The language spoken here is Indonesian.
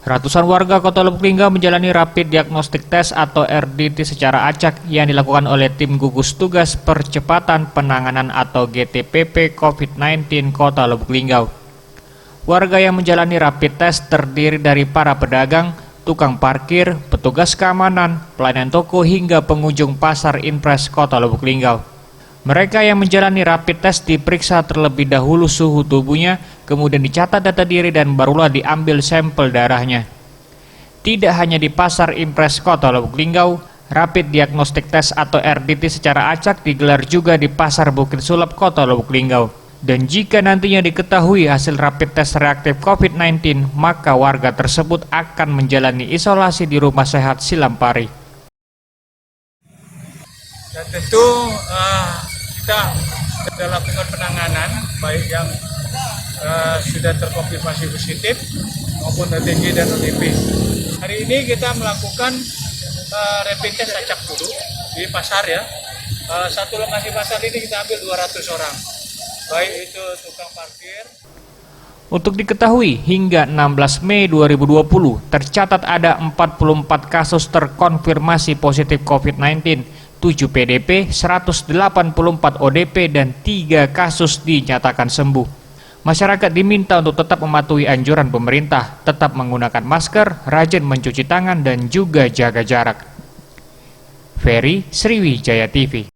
Ratusan warga Kota Lubuk Linggau menjalani Rapid Diagnostic Test atau RDT secara acak yang dilakukan oleh tim gugus tugas percepatan penanganan atau GTPP COVID-19 Kota Lubuk Linggau. Warga yang menjalani rapid test terdiri dari para pedagang, tukang parkir, petugas keamanan, pelayanan toko hingga pengunjung pasar Impres Kota Lubuk Linggau. Mereka yang menjalani rapid test diperiksa terlebih dahulu suhu tubuhnya, kemudian dicatat data diri dan barulah diambil sampel darahnya. Tidak hanya di pasar Impres Kota Lubuk Linggau, Rapid Diagnostic Test atau RDT secara acak digelar juga di Pasar Bukit Sulap Kota Lubuk Linggau. Dan jika nantinya diketahui hasil rapid test reaktif COVID-19, maka warga tersebut akan menjalani isolasi di Rumah Sehat Silampari. Dan tentu kita sudah lakukan penanganan baik yang sudah terkonfirmasi positif maupun OTG dan OTP. Hari ini kita melakukan rapid test acak dulu di pasar ya. Satu lokasi pasar ini kita ambil 200 orang, baik itu tukang parkir. Untuk diketahui, hingga 16 Mei 2020 tercatat ada 44 kasus terkonfirmasi positif COVID-19, 7 PDP, 184 ODP, dan 3 kasus dinyatakan sembuh. Masyarakat diminta untuk tetap mematuhi anjuran pemerintah, tetap menggunakan masker, rajin mencuci tangan, dan juga jaga jarak. Ferry, Sriwijaya TV.